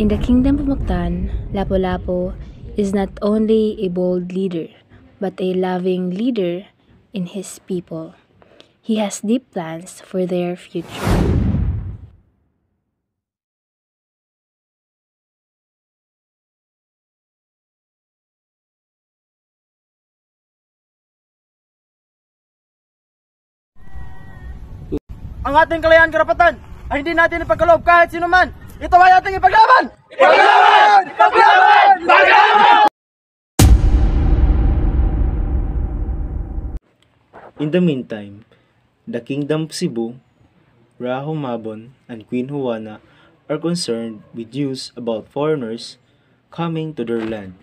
In the kingdom of Mactan, Lapu-Lapu is not only a bold leader, but a loving leader in his people. He has deep plans for their future. Ang ating kalayaan karapatan ay hindi natin ipagkaloob kahit sino man. Ito ay ating ipaglaban! Ipaglaban! Ipaglaban! Ipaglaban! In the meantime, the Kingdom of Cebu, Ra Humabon, and Queen Juana are concerned with news about foreigners coming to their land.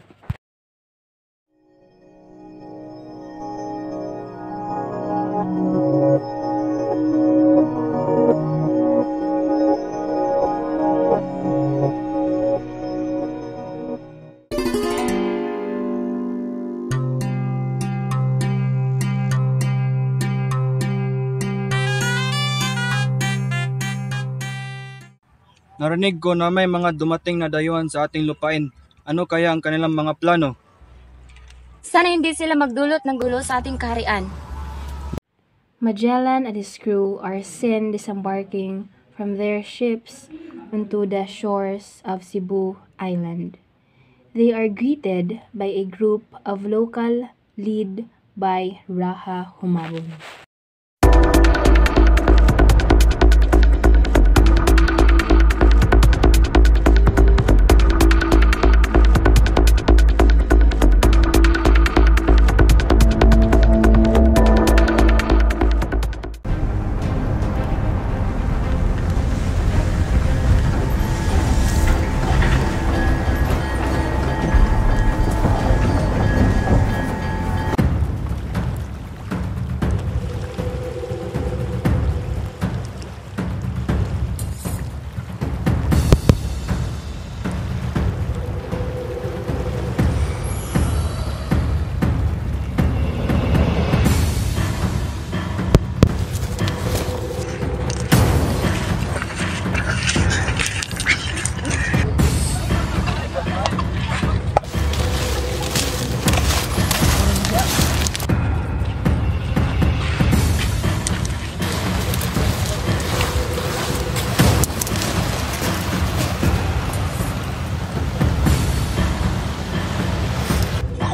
Narinig ko na may mga dumating na dayuhan sa ating lupain. Ano kaya ang kanilang mga plano? Sana hindi sila magdulot ng gulo sa ating kaharian. Magellan and his crew are seen disembarking from their ships onto the shores of Cebu Island. They are greeted by a group of local led by Raha Humabon.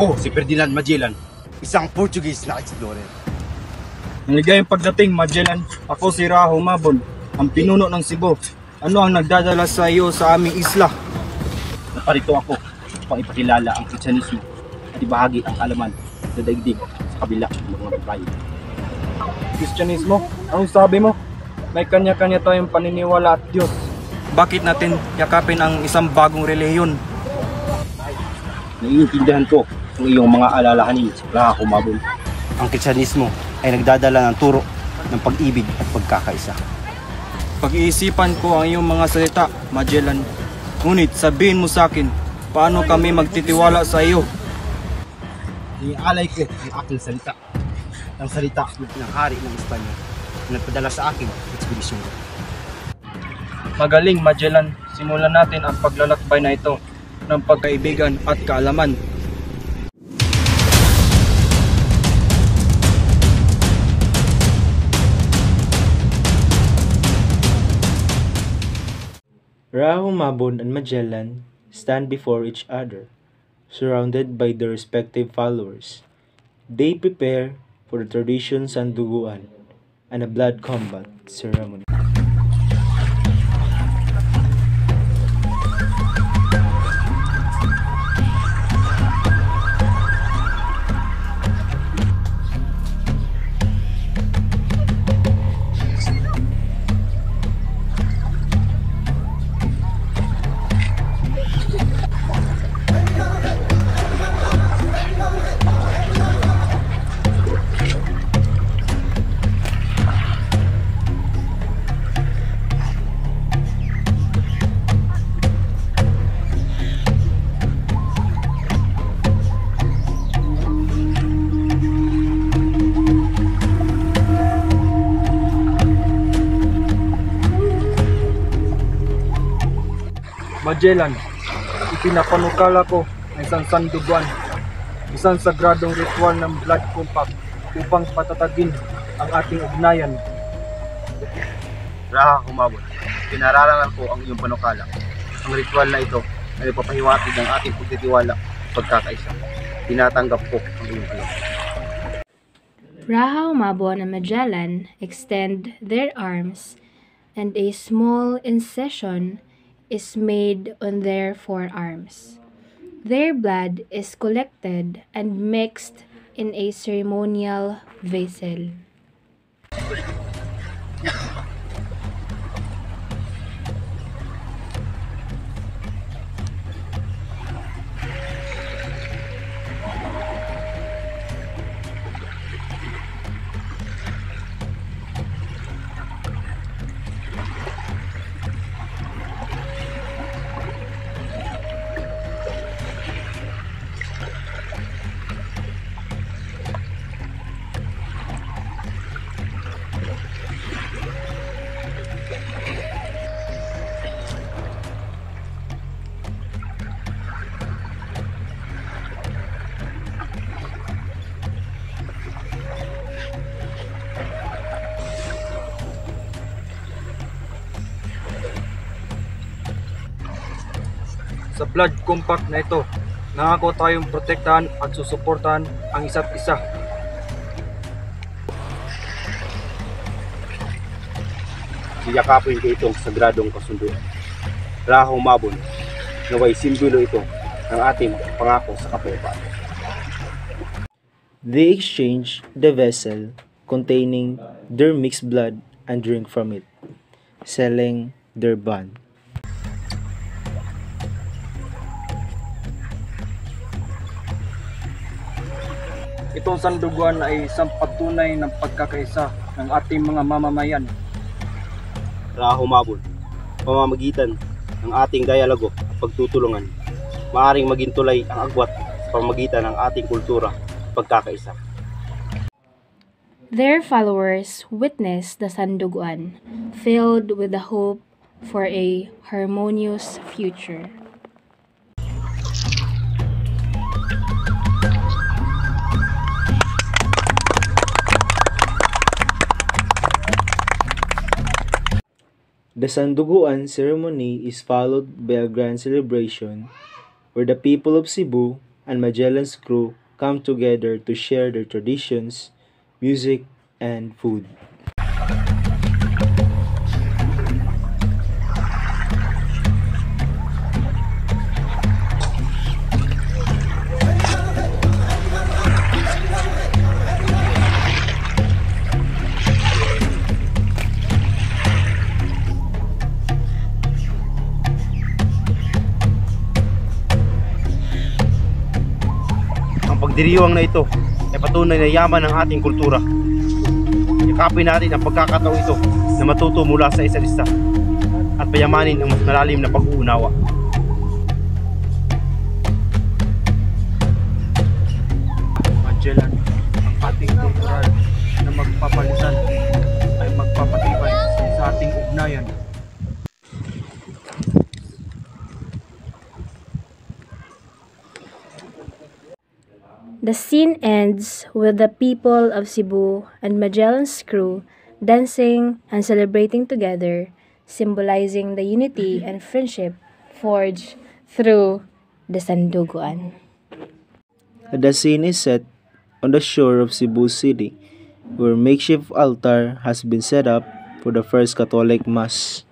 Ako si Ferdinand Magellan, isang Portuguese na explorer. Maligayang pagdating, Magellan. Ako si Raho Mabon, ang pinuno ng Cebu. Ano ang nagdadala sa iyo sa aming isla? Naparito ako upang ipakilala ang Kristyanismo at ibahagi ang kaalaman sa daigdig sa kabila ng mga babae. Kristyanismo? Anong sabi mo? May kanya-kanya tayong paniniwala at Diyos. Bakit natin yakapin ang isang bagong relihiyon? Naiintindihan ko ang iyong mga alalahanin sa Mabon. Ang Kristyanismo ay nagdadala ng turo ng pag-ibig at pagkakaisa. Pag-iisipan ko ang iyong mga salita, Magellan. Ngunit sabihin mo sa akin, paano kami magtitiwala sa iyo? Iaalay ko ang aking salita. Ang salita ng hari ng Espanya na nagpadala sa aking ekspedisyon. Magaling, Magellan. Simulan natin ang paglalakbay na ito ng pagkaibigan at kaalaman. Raho Mabon and Magellan stand before each other, surrounded by their respective followers. They prepare for the traditional Sanduguan and a blood combat ceremony. Magellan, ipinapanukala ko ang isang sanduguan, isang sagradong ritual ng blood compact upang patatagin ang ating ugnayan. Raho Mabon, pinararangal ko ang iyong panukala. Ang ritual na ito ay papahiwatig ng ating pagtitiwala at pagkakaisa. Tinatanggap ko ang iyong kalap. Raho Mabon and Magellan extend their arms, and a small incision is made on their forearms. Their blood is collected and mixed in a ceremonial vessel. Sa blood compact na ito, nangako tayong protektahan at susuportahan ang isa't isa. Siyakapin ko itong sagradong kasunduan. Raho Mabon, naway simbolo ito ng ating pangako sa kapayapaan. They exchange the vessel containing their mixed blood and drink from it, selling their bond. Itong sanduguan ay isang patunay ng pagkakaisa ng ating mga mamamayan. Raho Mabon, pamamagitan ng ating dialogo at pagtutulungan, maaaring maging tulay ang agwat sa pamamagitan ng ating kultura at pagkakaisa. Their followers witness the Sanduguan, filled with the hope for a harmonious future. The Sanduguan ceremony is followed by a grand celebration where the people of Cebu and Magellan's crew come together to share their traditions, music, and food. Ang pagdiriwang na ito ay patunay na yaman ng ating kultura. Yakapin natin ang pagkakataong ito na matuto mula sa isa't isa at payamanin ang mas malalim na pag-uunawa. Magellan, ang ating kultural na magpapalitan ay magpapatibay sa ating ugnayan. The scene ends with the people of Cebu and Magellan's crew dancing and celebrating together, symbolizing the unity and friendship forged through the Sanduguan. The scene is set on the shore of Cebu City, where makeshift altar has been set up for the first Catholic Mass.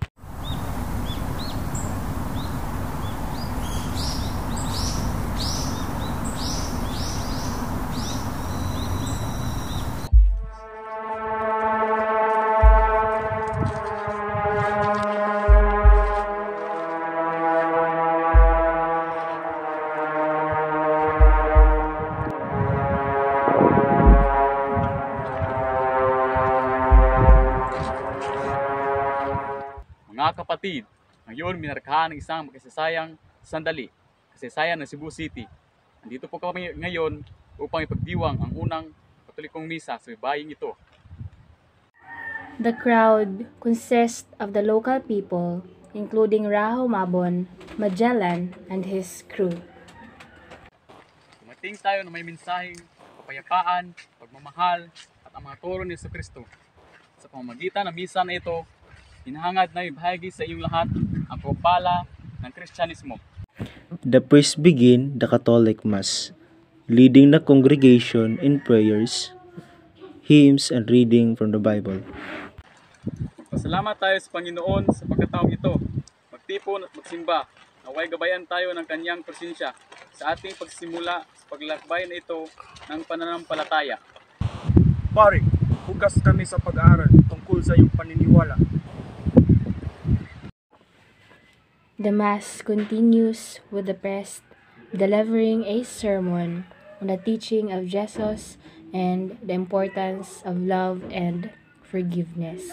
Mga kapatid, ngayon minarkahan ng isang makasasayang sandali, kasaysayan ng Cebu City. Nandito po kami ngayon upang ipagdiwang ang unang Katolikong misa sa baying ito. The crowd consists of the local people, including Raho Mabon, Magellan, and his crew. Dumating tayo na may mensaheng kapayapaan, pagmamahal, at ang mga turo ni Jesucristo. Sa pamamagitan ng misa na ito, hinahangad na ibahagi sa iyong lahat ang pagpapala ng Kristyanismo. The priest begin the Catholic Mass, leading the congregation in prayers, hymns, and reading from the Bible. Pasalamat tayo sa Panginoon sa pagkataong ito. Magtipon at magsimba. Naway gabayan tayo ng kanyang presensya sa ating pagsimula sa paglalakbay na ito ng pananampalataya. Pare, bukas kami sa pag-aaral tungkol sa iyong paniniwala. The Mass continues with the priest delivering a sermon on the teaching of Jesus and the importance of love and forgiveness.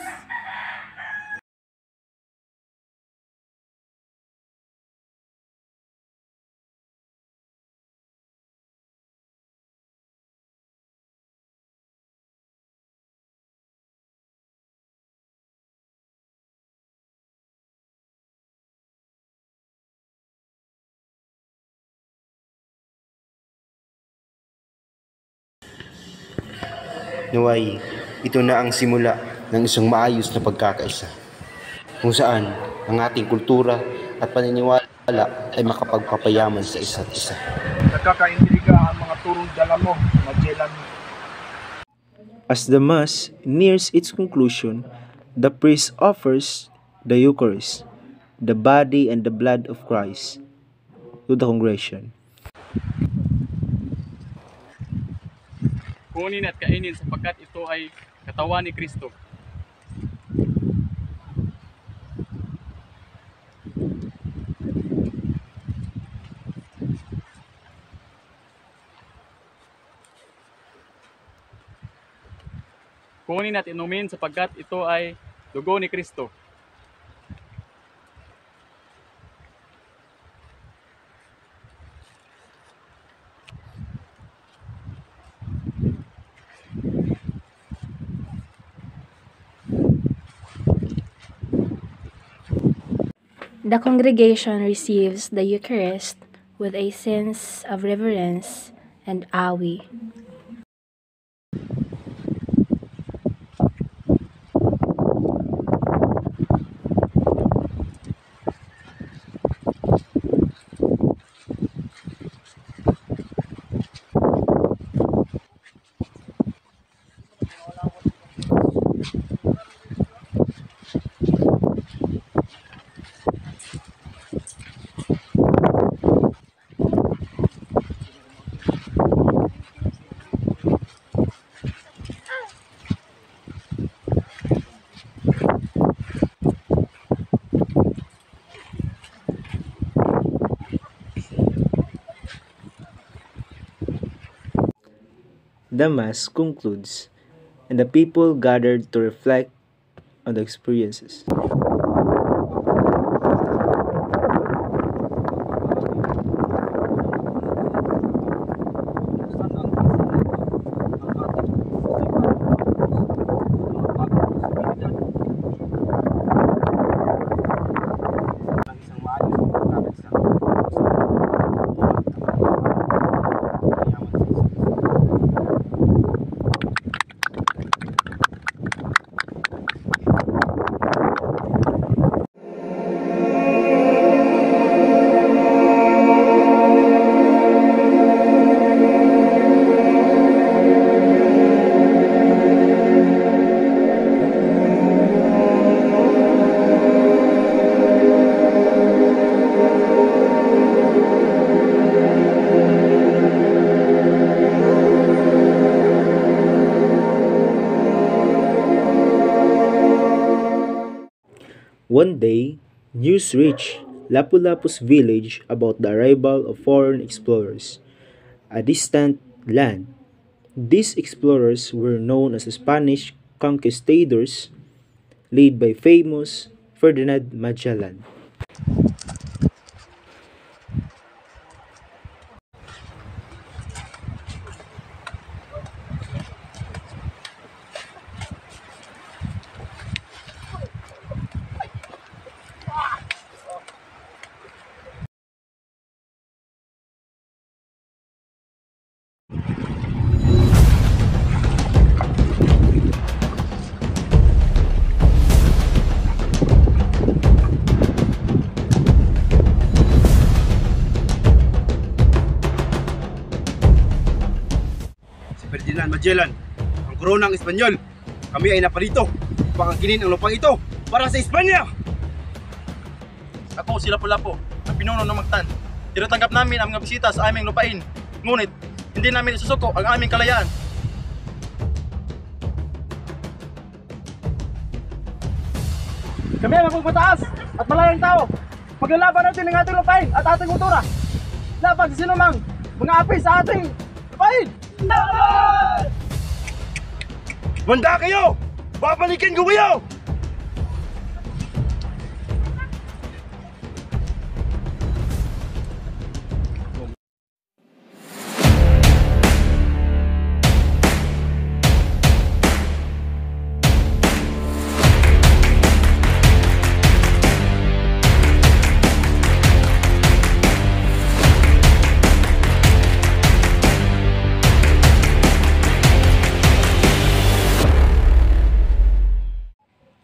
Naway, ito na ang simula ng isang maayos na pagkakaisa, kung saan ang ating kultura at paniniwala ay makapagpapayaman sa isa't isa. Nagkakaintriga ang mga turong dala mo, Magellan. As the Mass nears its conclusion, the priest offers the Eucharist, the body and the blood of Christ, to the congregation. Kunin at kainin sapagkat ito ay katawan ni Kristo. Kunin at inumin sapagkat ito ay dugo ni Kristo. The congregation receives the Eucharist with a sense of reverence and awe. The Mass concludes, and the people gathered to reflect on the experiences. One day, news reached Lapu-Lapu's village about the arrival of foreign explorers, a distant land. These explorers were known as the Spanish conquistadors, led by famous Ferdinand Magellan. Ferdinand Magellan, ang koronang Espanyol. Kami ay naparito upang angkinin ang lupang ito para sa Espanya. Ako si Lapu-Lapu, ang pinuno ng Mactan. Tinatanggap namin ang mga bisita sa aming lupain. Ngunit, hindi namin isusuko ang aming kalayaan. Kami ang magpapataas at malayang tao. Maglalaban natin ng ating lupain at ating kultura. Laban sa sinumang mga api sa ating lupain. Manda kayo! Babalikin ko kayo!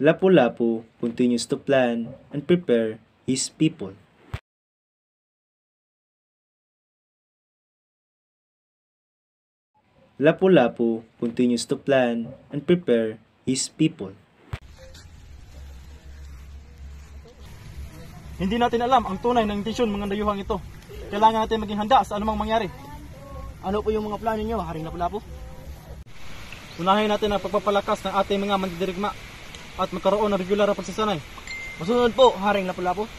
Lapu-Lapu continues to plan and prepare his people. Lapu-Lapu continues to plan and prepare his people. Hindi natin alam ang tunay na intensyon mga dayuhang ito. Kailangan natin maging handa sa anumang mangyari. Ano po yung mga plano nyo, Haring Lapu-Lapu? Unahin natin ang pagpapalakas ng ating mga mandirigma at magkaroon ng regular na pagsasanay. Masunod po, Haring Lapu-Lapu.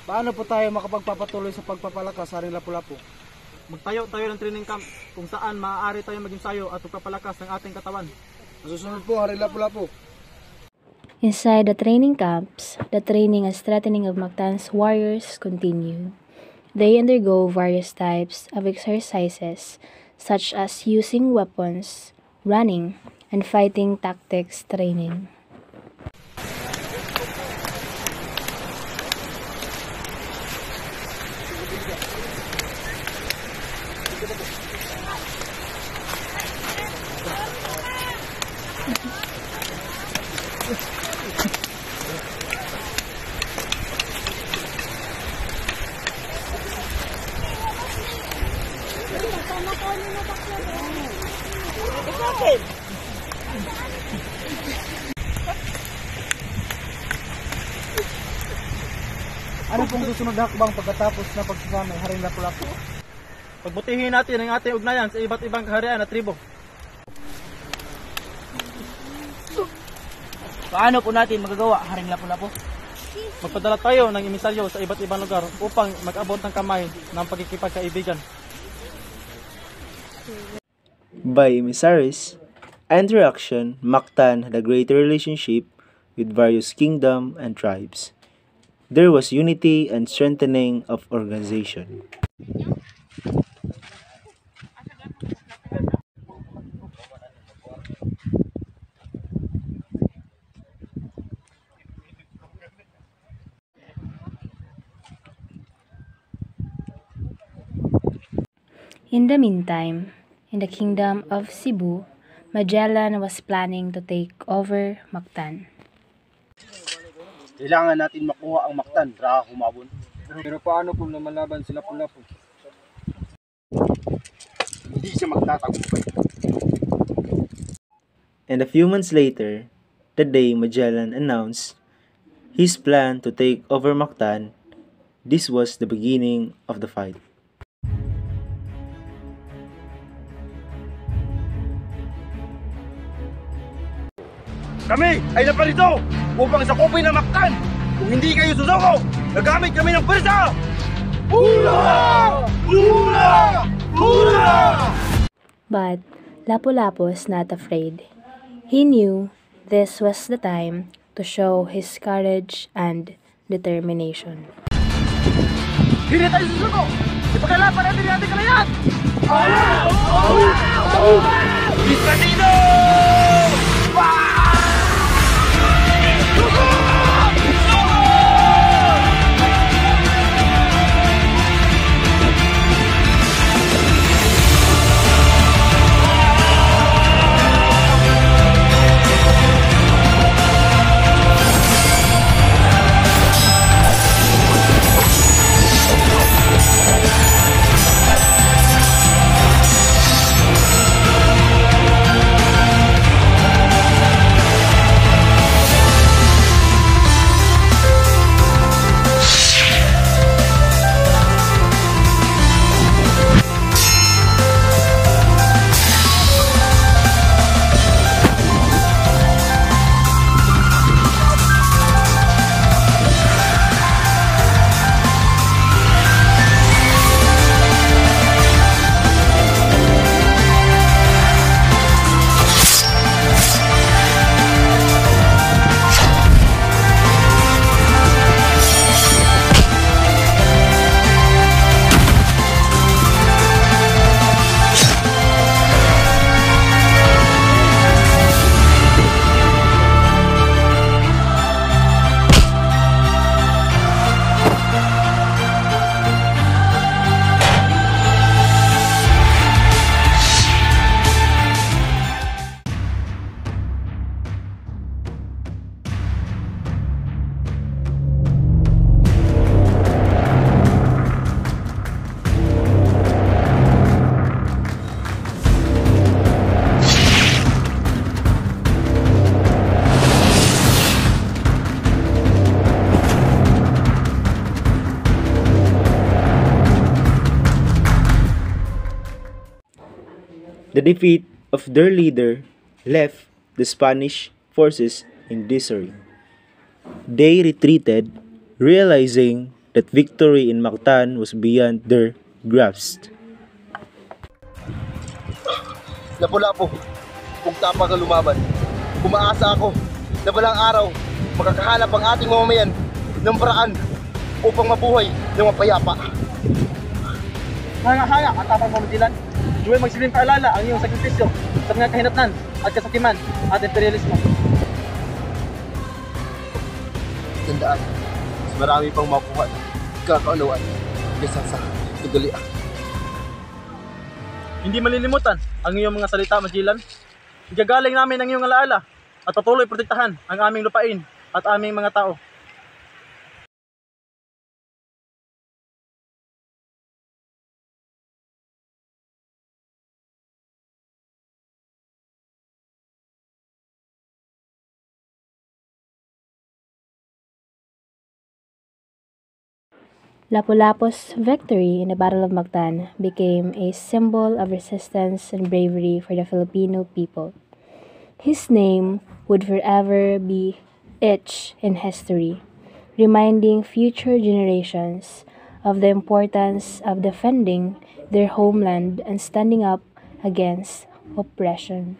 Paano po tayo makapagpapatuloy sa pagpapalakas, Haring Lapu-Lapu? Magtayo tayo ng training camp kung saan maaari tayong maging sayo at pagpapalakas ng ating katawan. Masusunod po, Haring Lapu-Lapu. Inside the training camps, the training and strengthening of Mactan's warriors continue. They undergo various types of exercises such as using weapons, running, and fighting tactics training. Ano pong susunod na hakbang pagkatapos na pagsasanay, Haring Lapu-Lapu? Pagbutihin natin ang ating ugnayan sa iba't ibang kaharian at tribo. Paano po natin magagawa, Haring Lapu-Lapu? Magpadala tayo ng emisaryo sa iba't ibang lugar upang mag-abot ng kamay ng pagkikipagkaibigan. By emissaries and interaction, Mactan had a greater relationship with various kingdom and tribes. There was unity and strengthening of organization. In the meantime, in the kingdom of Cebu, Magellan was planning to take over Mactan. Kailangan natin makuha ang Mactan para humabon. Pero paano kung lumalaban sila Lapu-Lapu? Hindi siya magtatagumpay. And a few months later, the day Magellan announced his plan to take over Mactan, this was the beginning of the fight. Kami ay naparito upang sakupin ang Mactan. Kung hindi kayo susuko, gagamit kami ng pwersa! Hula! Hula! Hula! But Lapu-Lapu was not afraid. He knew this was the time to show his courage and determination. Hindi tayo susuko! Ipagkalapan natin yung ating kalayaan! Bisratino! The defeat of their leader left the Spanish forces in disarray. They retreated, realizing that victory in Mactan was beyond their grasp. Lapu-Lapu, kung tapang ka lumaban, umaasa ako na balang araw makakahanap ang ating mamamayan ng paraan upang mabuhay ng mapayapa. Hanga-hanga at tapang mamagilan, duway magsilbing paalala ang iyong sakripisyo sa mga kahinatnan at kasakiman at imperialismo. Tandaan, mas marami pang makuha na kakaunawaan kaysa sa kagalian. Hindi malilimutan ang iyong mga salita, Magellan. Igagaling namin ang iyong alaala at patuloy protektahan ang aming lupain at aming mga tao. Lapu-Lapu's victory in the Battle of Mactan became a symbol of resistance and bravery for the Filipino people. His name would forever be etched in history, reminding future generations of the importance of defending their homeland and standing up against oppression.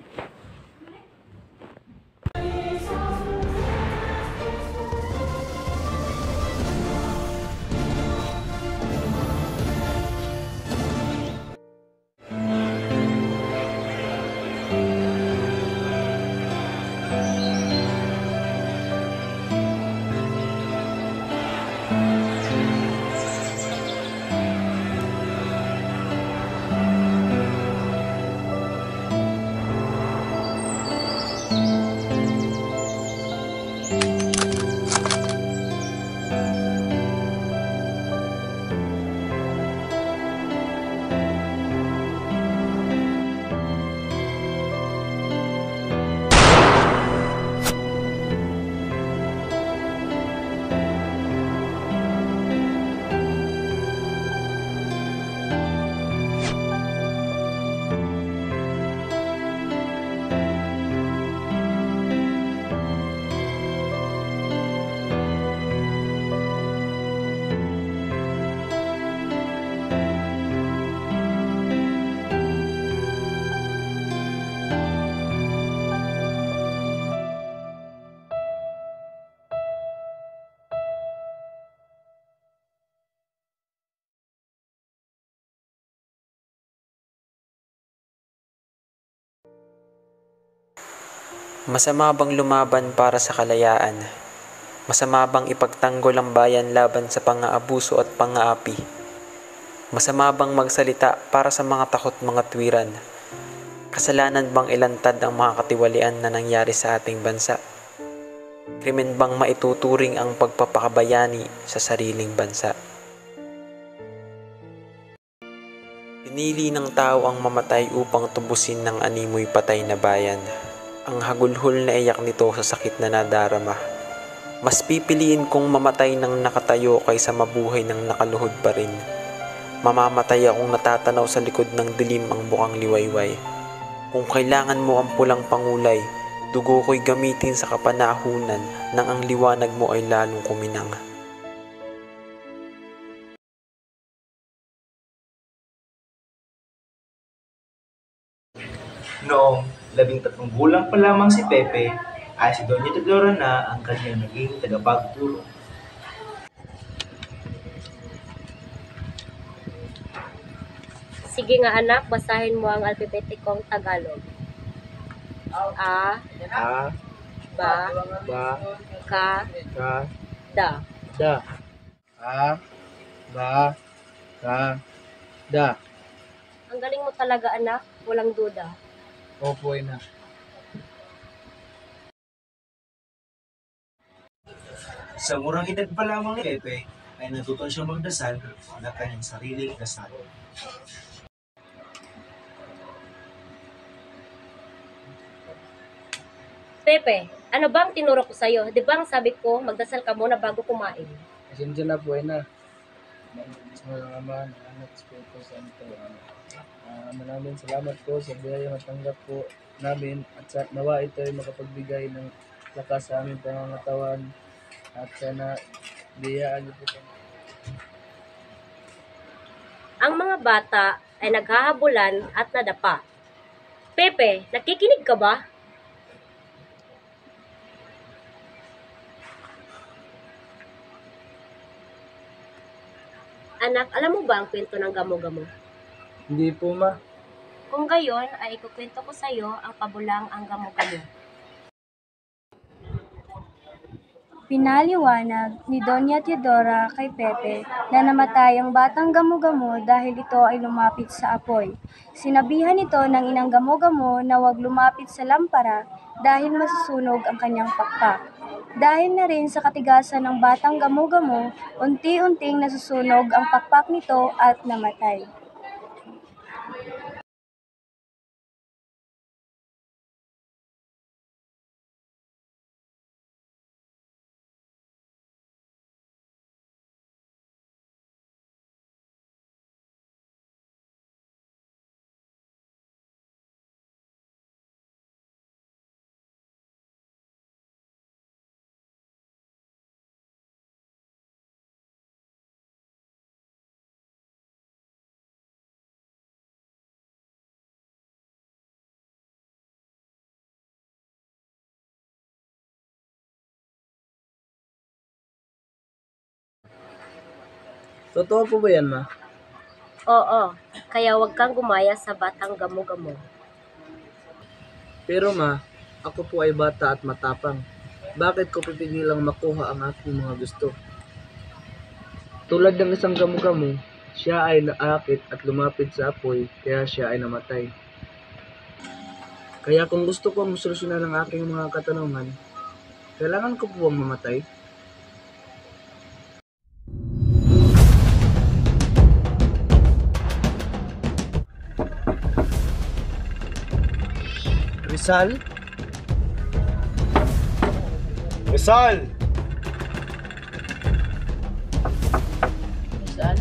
Masama bang lumaban para sa kalayaan? Masama bang ipagtanggol ang bayan laban sa pang-aabuso at pang-aapi? Masama bang magsalita para sa mga takot mga tuwiran? Kasalanan bang ilantad ang mga katiwalian na nangyari sa ating bansa? Krimen bang maituturing ang pagpapakabayani sa sariling bansa? Pinili ng tao ang mamatay upang tubusin ng animoy patay na bayan. Ang hagulhol na iyak nito sa sakit na nadarama. Mas pipiliin kong mamatay ng nakatayo kaysa mabuhay ng nakaluhod pa rin. Mamamatay akong natatanaw sa likod ng dilim ang bukang liwayway. Kung kailangan mo ang pulang pangulay, dugo ko'y gamitin sa kapanahunan nang ang liwanag mo ay lalong kuminang. Noong 13 bulang pa lamang si Pepe, ay si Doña Teodora na ang kanyang naging tagapagturo. Sige nga anak, basahin mo ang alpabetikong Tagalog. A, A, ba, ba, ka, ka, da. da. A, ba, ka, da. Ang galing mo talaga anak, walang duda. Opo, ina. Sa murang edad pa lamang ni Pepe, ay natutunan siya magdasal na kanyang sariling dasal. Pepe, ano bang tinuro ko sa'yo? Di ba ang sabi ko, magdasal ka muna bago kumain? Pasensya na po, ina. Sa mga ama, anak, Espiritu Santo. Maraming salamat po sa biyaya matanggap po namin at sa nawa ito ay makapagbigay ng lakas sa aming pangangatawan at sana biyayaan niyo po kami. Ang mga bata ay naghahabulan at nadapa. Pepe, nakikinig ka ba? Anak, alam mo ba ang kwento ng gamo-gamo? Hindi po, ma. Kung gayon, ay ikukwento ko sa iyo ang pabulang ang gamo-gamo. Pinaliwanag ni Doña Teodora kay Pepe na namatay ang batang gamo-gamo dahil ito ay lumapit sa apoy. Sinabihan ito ng inang gamo-gamo na huwag lumapit sa lampara dahil masusunog ang kanyang pakpak. Dahil na rin sa katigasan ng batang gamo-gamo, unti-unting nasusunog ang pakpak nito at namatay. Totoo po ba yan, ma? Oo, kaya wag kang gumaya sa batang gamo-gamo. Pero ma, ako po ay bata at matapang. Bakit ko pipigilang makuha ang aking mga gusto? Tulad ng isang gamo-gamo, siya ay naakit at lumapit sa apoy, kaya siya ay namatay. Kaya kung gusto kong masolusyonan ang aking mga katanungan, kailangan ko po bang mamatay? Rizal? Rizal! Rizal?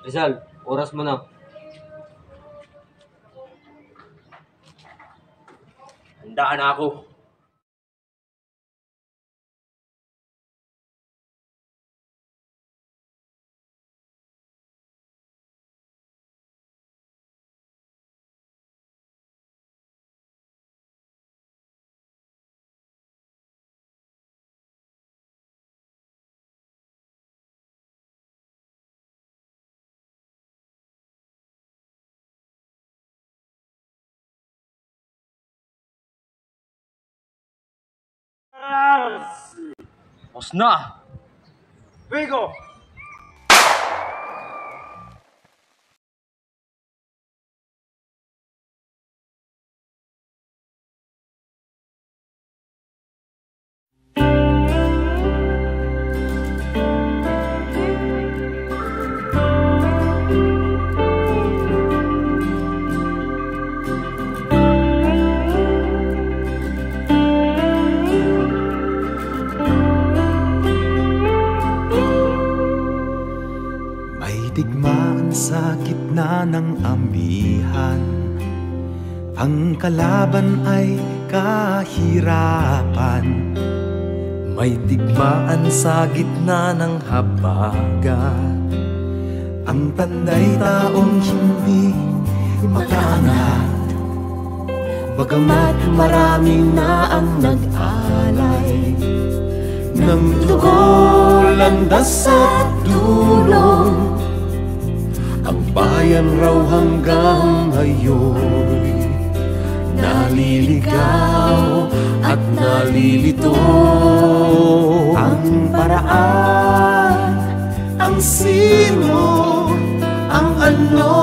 Rizal, oras mo na. Handaan na ako. Tapos na! Vigo! Digmaan sa gitna ng amihan, ang kalaban ay kahirapan. May digmaan sa gitna ng habagat, ang tanday taong hindi makaangat. Bagamat maraming na ang nag-alay ng dugo, landas at dulong, ang bayan raw hanggang ngayon naliligaw at nalilito. Ang paraan, ang sino, ang ano,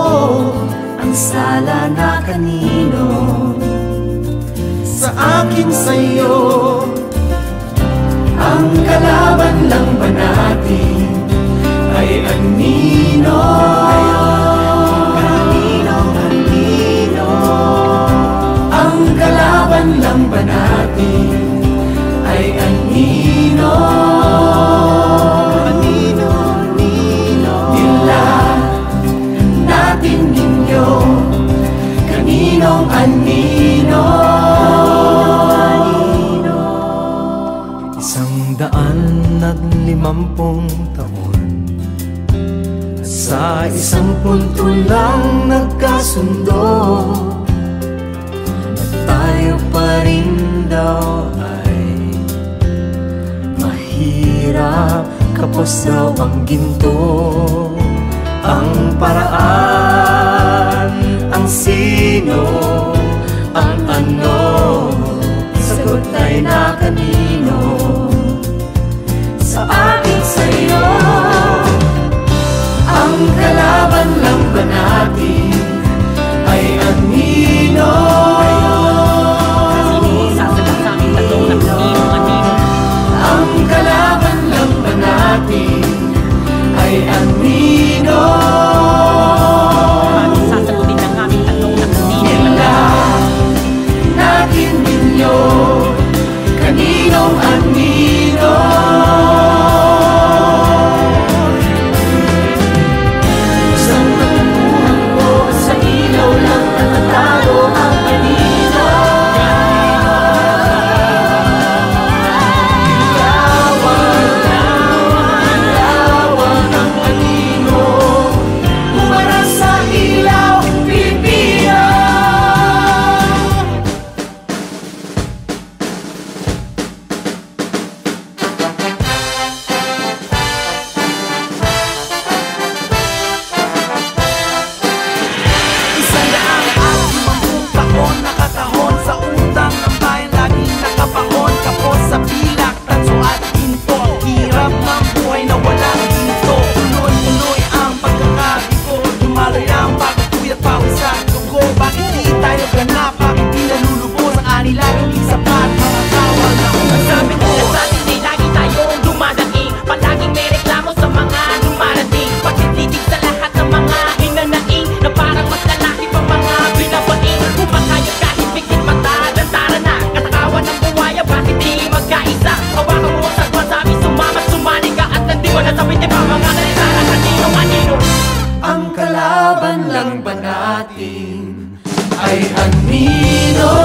ang sala na kanino, sa akin sa'yo. Ang kalaban lang ba natin ay anino? Kanino? Ang kalaban lang ba natin ay anino? Nila natin ninyo, kaninong anino? 150 taon sa isang punto lang nagkasundo, na tayo pa rin daw ay mahirap, kapos daw ang ginto. Ang paraan, ang sino, ang ano, sagot ay na kanino, sa akin sa'yo. Ang kalaban lang ba natin ay anino? Ang kalaban lang ba natin ay anino? Sasagutin ng aming Laban lang ba natin ay anino